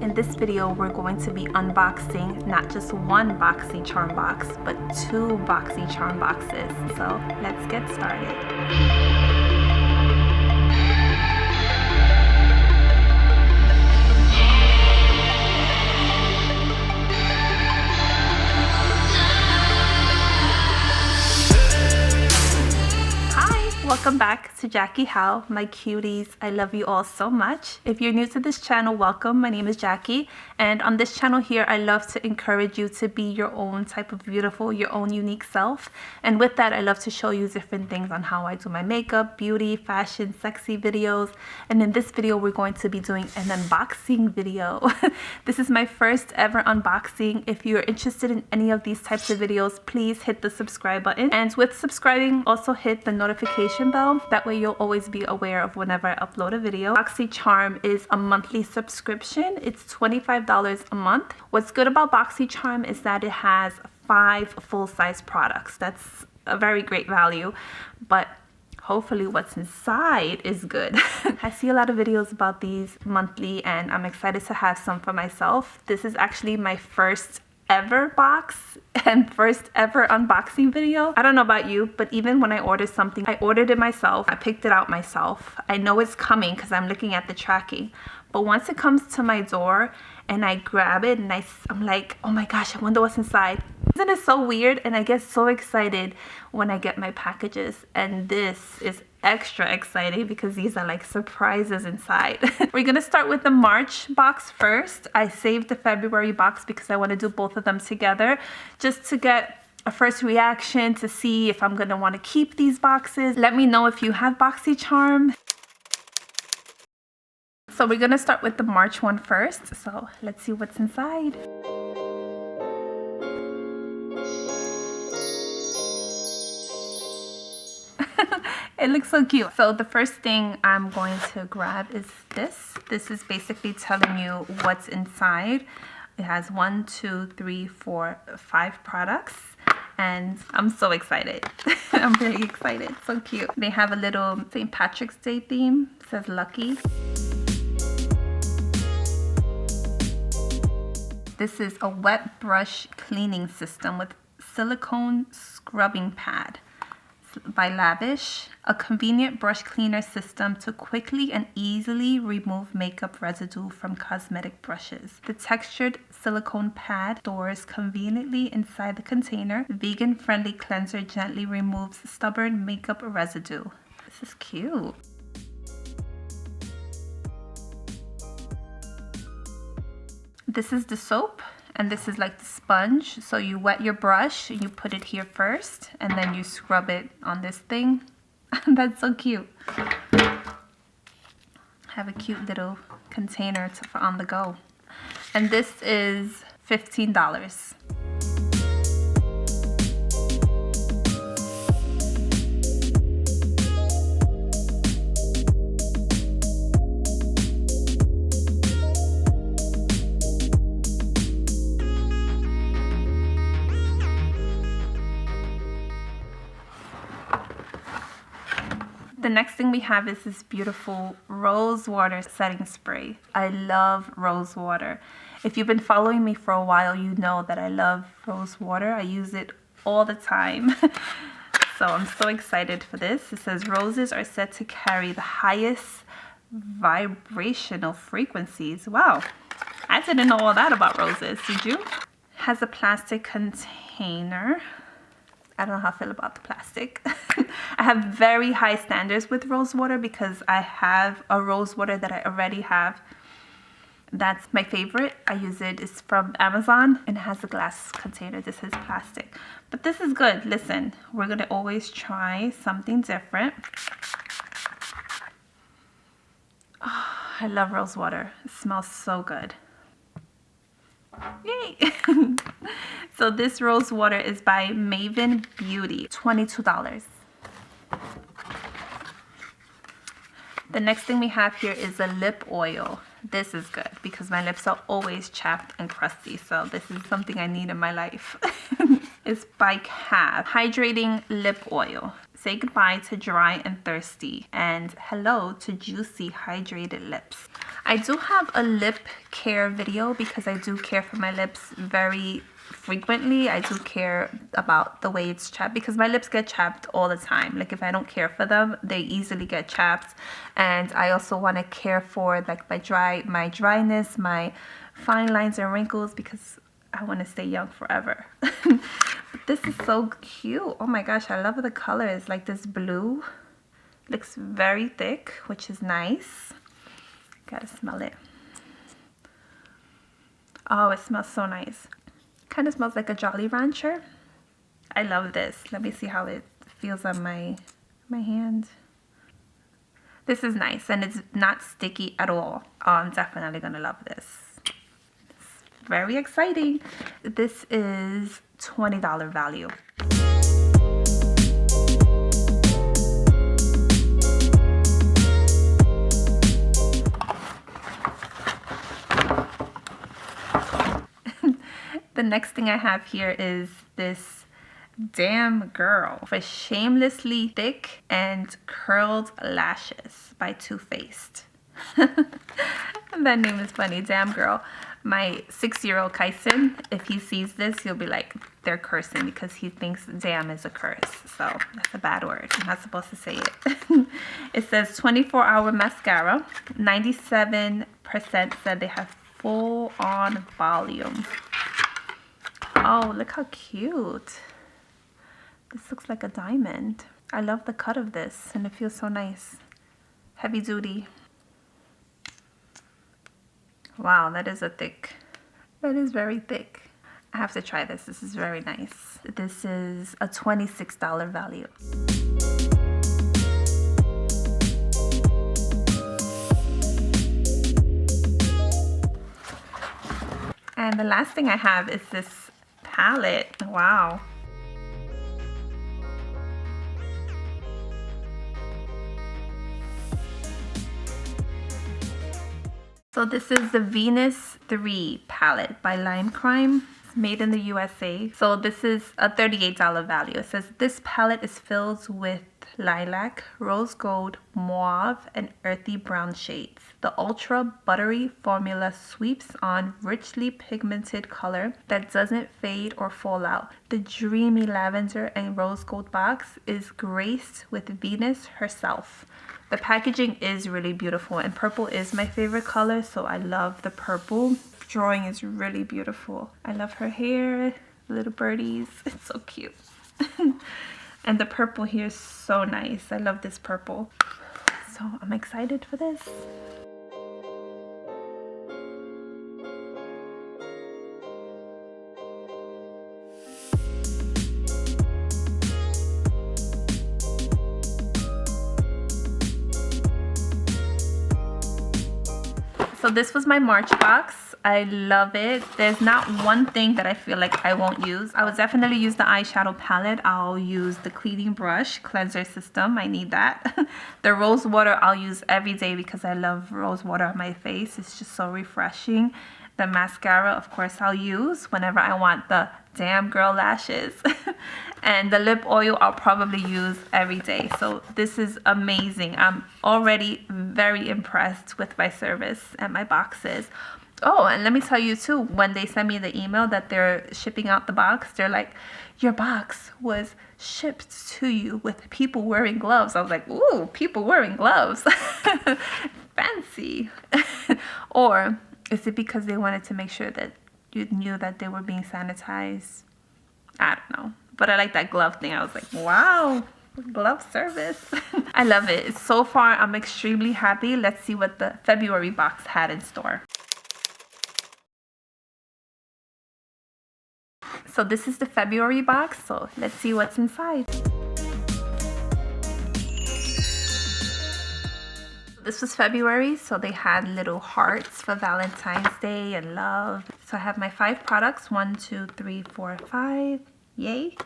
In this video, we're going to be unboxing not just one Boxycharm box, but two Boxycharm boxes. So let's get started. Welcome back to Jackie How, my cuties. I love you all so much. If you're new to this channel, welcome. My name is Jackie, and on this channel here, I love to encourage you to be your own type of beautiful, your own unique self. And with that, I love to show you different things on how I do my makeup, beauty, fashion, sexy videos. And in this video, we're going to be doing an unboxing video. This is my first ever unboxing. If you're interested in any of these types of videos, please hit the subscribe button. And with subscribing, also hit the notification bell. That way you'll always be aware of whenever I upload a video. Boxycharm is a monthly subscription. It's $25 a month. What's good about Boxycharm is that it has 5 full-size products. That's a very great value, but hopefully what's inside is good. I see a lot of videos about these monthly, and I'm excited to have some for myself. This is actually my first ever box and first ever unboxing video. I don't know about you, but even when I order something, I ordered it myself. I picked it out myself. I know it's coming because I'm looking at the tracking. But once it comes to my door and I grab it and I'm like, oh my gosh, I wonder what's inside. Isn't it so weird? And I get so excited when I get my packages. And this is extra exciting because these are like surprises inside. We're gonna start with the March box first. I saved the February box because I want to do both of them together just to get a first reaction to see if I'm gonna want to keep these boxes. Let me know if you have Boxycharm. So we're gonna start with the March one first. So let's see what's inside. It looks so cute. So the first thing I'm going to grab is this. This is basically telling you what's inside. It has 1, 2, 3, 4, 5 products. And I'm so excited. I'm really excited. So cute. They have a little St. Patrick's Day theme. It says Lucky. This is a wet brush cleaning system with silicone scrubbing pad by Lavish, a convenient brush cleaner system to quickly and easily remove makeup residue from cosmetic brushes. The textured silicone pad stores conveniently inside the container. The vegan-friendly cleanser gently removes stubborn makeup residue. This is cute. This is the soap, and this is like the sponge. So you wet your brush and you put it here first, and then you scrub it on this thing. That's so cute. Have a cute little container for on the go. And this is $15. The next thing we have is this beautiful rose water setting spray. I love rose water. If you've been following me for a while, you know that I love rose water. I use it all the time. So I'm so excited for this. It says roses are said to carry the highest vibrational frequencies. Wow, I didn't know all that about roses. Did you? Has a plastic container. I don't know how I feel about the plastic. I have very high standards with rose water because I have a rose water that I already have. That's my favorite. I use it. It's from Amazon and it has a glass container. This is plastic. But this is good. Listen, we're going to always try something different. Oh, I love rose water. It smells so good. Yay! So this rose water is by Maven Beauty, $22. The next thing we have here is a lip oil. This is good because my lips are always chapped and crusty, so this is something I need in my life. It's by KAB Hydrating Lip Oil. Say goodbye to dry and thirsty, and hello to juicy, hydrated lips. I do have a lip care video because I do care for my lips very frequently. I do care about the way it's chapped because my lips get chapped all the time. Like if I don't care for them, they easily get chapped. And I also want to care for like my dryness, my fine lines and wrinkles because I want to stay young forever. But this is so cute. Oh my gosh, I love the colors. Like this blue looks very thick, which is nice. Gotta smell it. Oh, it smells so nice. Kind of smells like a Jolly Rancher. I love this. Let me see how it feels on my hand. This is nice and it's not sticky at all. Oh, I'm definitely gonna love this. It's very exciting. This is $20 value. The next thing I have here is this Damn Girl for Shamelessly Thick and Curled Lashes by Too Faced. That name is funny, Damn Girl. My 6-year-old Kyson, if he sees this, he'll be like, they're cursing because he thinks damn is a curse. So that's a bad word. I'm not supposed to say it. It says 24-hour mascara. 97% said they have full on volume. Oh, look how cute. This looks like a diamond. I love the cut of this and it feels so nice. Heavy duty. Wow, that is very thick. I have to try this. This is very nice. This is a $26 value. And the last thing I have is this palette. Wow. So this is the Venus 3 palette by Lime Crime. It's made in the USA. So this is a $38 value. It says this palette is filled with lilac, rose gold, mauve, and earthy brown shades. The ultra buttery formula sweeps on richly pigmented color that doesn't fade or fall out. The dreamy lavender and rose gold box is graced with Venus herself. The packaging is really beautiful and purple is my favorite color, so I love the purple. Drawing is really beautiful. I love her hair, little birdies. It's so cute. And the purple here is so nice. I love this purple. So I'm excited for this. So this was my March box. I love it. There's not one thing that I feel like I won't use. I would definitely use the eyeshadow palette. I'll use the cleaning brush, cleanser system. I need that. The rose water I'll use every day because I love rose water on my face. It's just so refreshing. The mascara, of course, I'll use whenever I want the damn girl lashes. And the lip oil I'll probably use every day. So this is amazing. I'm already very impressed with my service and my boxes. Oh, and let me tell you too, when they send me the email that they're shipping out the box, they're like, your box was shipped to you with people wearing gloves. I was like, ooh, people wearing gloves. Fancy. Or is it because they wanted to make sure that you knew that they were being sanitized? I don't know. But I like that glove thing. I was like, wow, glove service. I love it. So far, I'm extremely happy. Let's see what the February box had in store. So this is the February box. So let's see what's inside. This was February, so they had little hearts for Valentine's Day and love. So I have my 5 products, 1, 2, 3, 4, 5. Yay.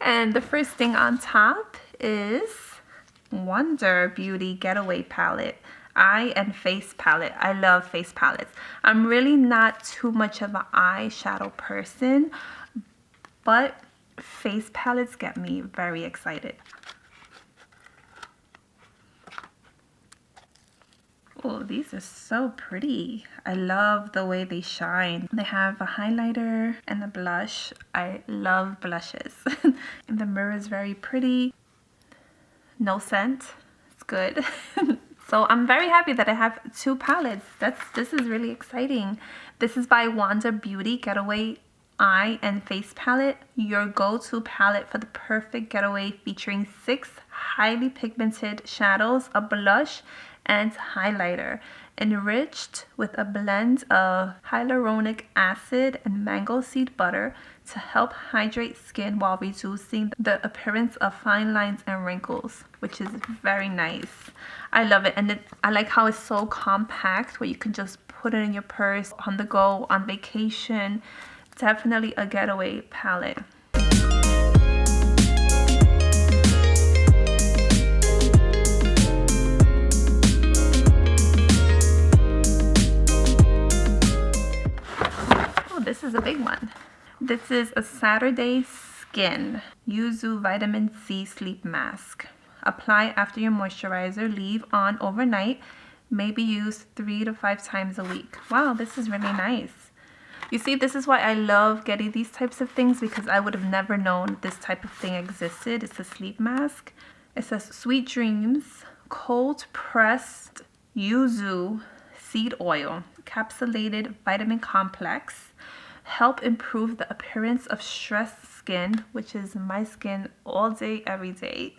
And the first thing on top is Wonder Beauty Getaway palette. Eye and face palette. I love face palettes. I'm really not too much of an eyeshadow person, but face palettes get me very excited. Oh, these are so pretty. I love the way they shine. They have a highlighter and a blush. I love blushes. And the mirror is very pretty. No scent. It's good. So I'm very happy that I have two palettes. This is really exciting. This is by Wanda Beauty Getaway Eye and Face Palette. Your go-to palette for the perfect getaway, featuring 6 highly pigmented shadows, a blush, and highlighter, enriched with a blend of hyaluronic acid and mango seed butter to help hydrate skin while reducing the appearance of fine lines and wrinkles, which is very nice. I love it. And I like how it's so compact, where you can just put it in your purse, on the go, on vacation. Definitely a getaway palette. This is a big one. This is a Saturday Skin Yuzu Vitamin C Sleep Mask. Apply after your moisturizer. Leave on overnight. Maybe use 3 to 5 times a week. Wow, this is really nice. You see, this is why I love getting these types of things, because I would have never known this type of thing existed. It's a sleep mask. It says Sweet Dreams Cold Pressed Yuzu Seed Oil Capsulated Vitamin Complex. Help improve the appearance of stressed skin, which is my skin all day, every day,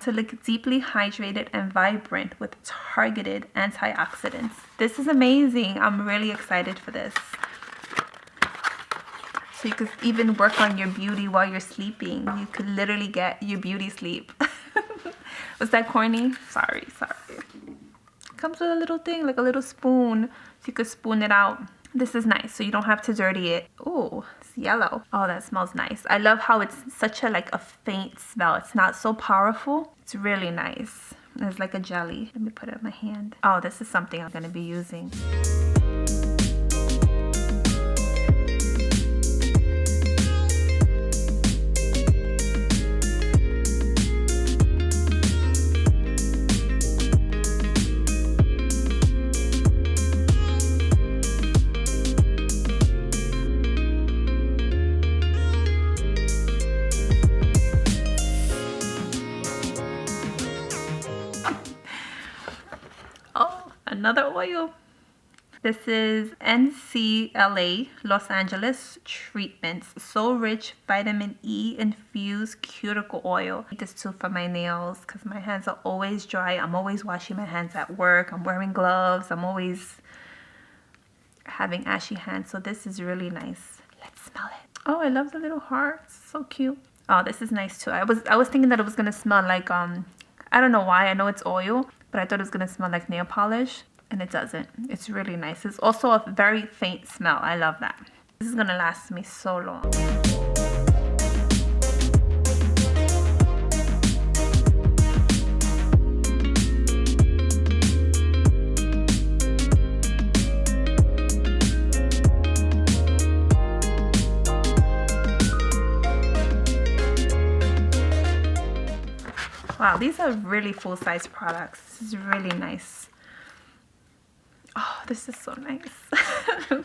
to look deeply hydrated and vibrant with targeted antioxidants. This is amazing. I'm really excited for this. So you could even work on your beauty while you're sleeping. You could literally get your beauty sleep. Was that corny? Sorry. It comes with a little thing, like a little spoon, so you could spoon it out. This is nice, so you don't have to dirty it. Oh, it's yellow. Oh, that smells nice. I love how it's such a faint smell. It's not so powerful. It's really nice. It's like a jelly. Let me put it in my hand. Oh, this is something I'm gonna be using. Another oil. This is NCLA Los Angeles Treatments So Rich Vitamin E Infused Cuticle Oil. I need this too for my nails, because my hands are always dry. I'm always washing my hands at work. I'm wearing gloves. I'm always having ashy hands. So this is really nice. Let's smell it. Oh, I love the little hearts. So cute. Oh, this is nice too. I was thinking that it was gonna smell like I don't know why. I know it's oil, but I thought it was gonna smell like nail polish. And it doesn't. It's really nice. It's also a very faint smell. I love that. This is gonna last me so long. Wow, these are really full-size products. This is really nice. Oh, this is so nice.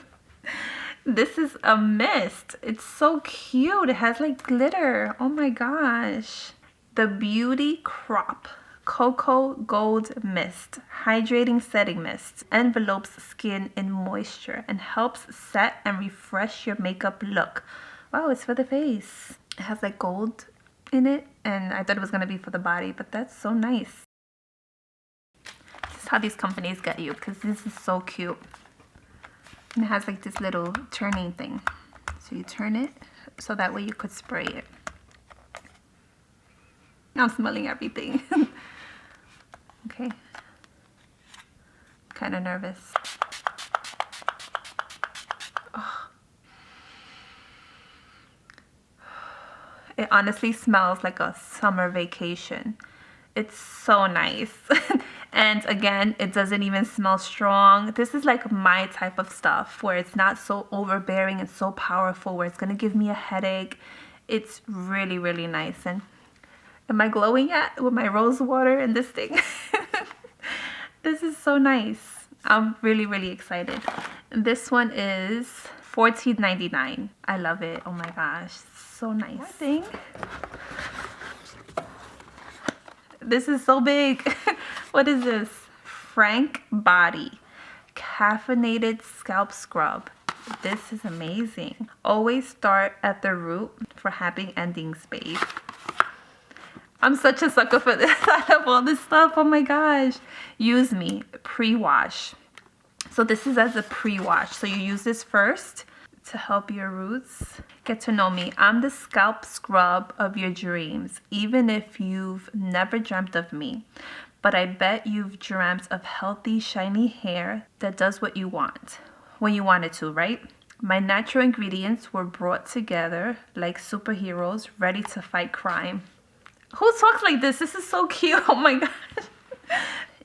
This is a mist. It's so cute. It has like glitter. Oh my gosh. The Beauty Crop Coco Gold Mist. Hydrating setting mist. Envelopes skin in moisture and helps set and refresh your makeup look. Wow, it's for the face. It has like gold in it, and I thought it was going to be for the body, but that's so nice. How these companies get you, because this is so cute. And it has like this little turning thing, so you turn it so that way you could spray it. I'm smelling everything. Okay, I'm kind of nervous. Oh. It honestly smells like a summer vacation. It's so nice. And again, it doesn't even smell strong. This is like my type of stuff, where it's not so overbearing and so powerful where it's gonna give me a headache. It's really, really nice. And am I glowing yet with my rose water and this thing? This is so nice. I'm really excited. This one is $14.99. I love it. Oh my gosh, so nice. Thing. This is so big. What is this? Frank Body Caffeinated Scalp Scrub. This is amazing. Always start at the root for happy endings, babe. I'm such a sucker for this. I love all this stuff. Oh my gosh. Use Me pre-wash. So this is as a pre-wash. So you use this first to help your roots get to know me. I'm the scalp scrub of your dreams, even if you've never dreamt of me. But I bet you've dreamt of healthy, shiny hair that does what you want when you want it to, right? My natural ingredients were brought together like superheroes ready to fight crime. Who talks like this? This is so cute. Oh my gosh.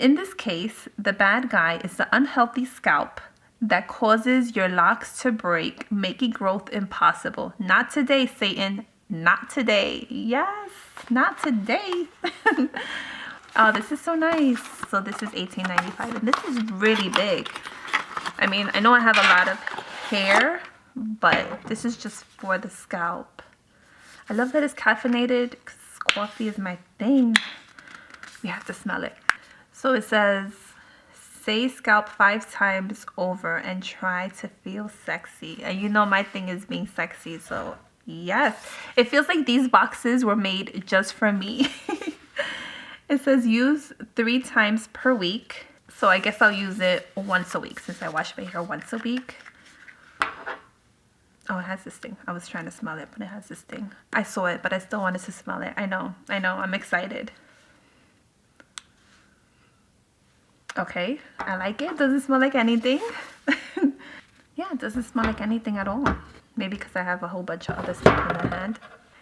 In this case, the bad guy is the unhealthy scalp that causes your locks to break, making growth impossible. Not today, Satan. Not today. Yes, not today. Oh, this is so nice. So this is $18.95, and this is really big. I mean, I know I have a lot of hair, but this is just for the scalp. I love that it's caffeinated because coffee is my thing. We have to smell it. So it says, say scalp 5 times over and try to feel sexy. And you know my thing is being sexy, so yes. It feels like these boxes were made just for me. It says use 3 times per week. So I guess I'll use it once a week since I wash my hair once a week. Oh, it has this thing. I was trying to smell it, but it has this thing. I saw it, but I still wanted to smell it. I know. I'm excited. Okay, I like it. Doesn't smell like anything. Yeah, it doesn't smell like anything at all. Maybe because I have a whole bunch of other stuff in my hand.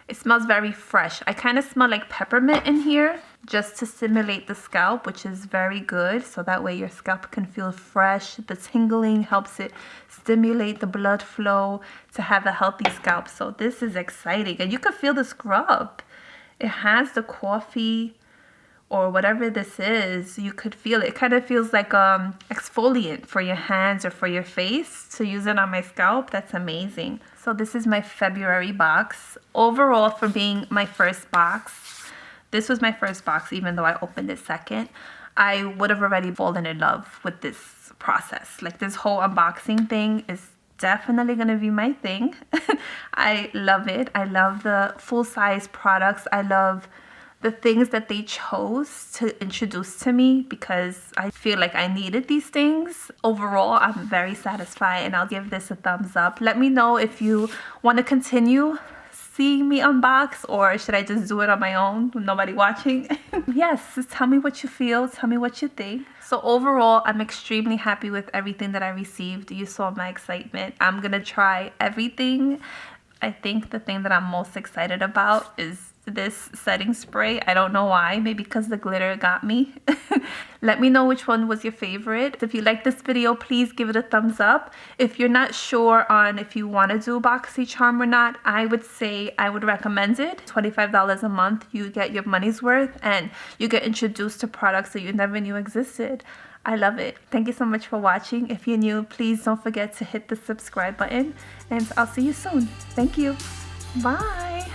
It smells very fresh. I kind of smell like peppermint in here just to stimulate the scalp, which is very good. So that way your scalp can feel fresh. The tingling helps it stimulate the blood flow to have a healthy scalp. So this is exciting. And you can feel the scrub. It has the coffee or whatever this is. You could feel it. It kind of feels like exfoliant for your hands or for your face. To use it on my scalp, that's amazing. So this is my February box. Overall, for being my first box, this was my first box, even though I opened it second, I would have already fallen in love with this process. Like this whole unboxing thing is definitely gonna be my thing. I love it. I love the full-size products. I love the things that they chose to introduce to me because I feel like I needed these things. Overall, I'm very satisfied and I'll give this a thumbs up. Let me know if you want to continue seeing me unbox or should I just do it on my own with nobody watching? Yes, just tell me what you feel. Tell me what you think. So overall, I'm extremely happy with everything that I received. You saw my excitement. I'm gonna try everything. I think the thing that I'm most excited about is this setting spray. I don't know why, maybe because the glitter got me. Let me know which one was your favorite. If you like this video, please give it a thumbs up. If you're not sure on if you want to do Boxycharm or not, I would say I would recommend it. $25 a month, you get your money's worth and you get introduced to products that you never knew existed. I love it. Thank you so much for watching. If you're new, please don't forget to hit the subscribe button and I'll see you soon. Thank you. Bye.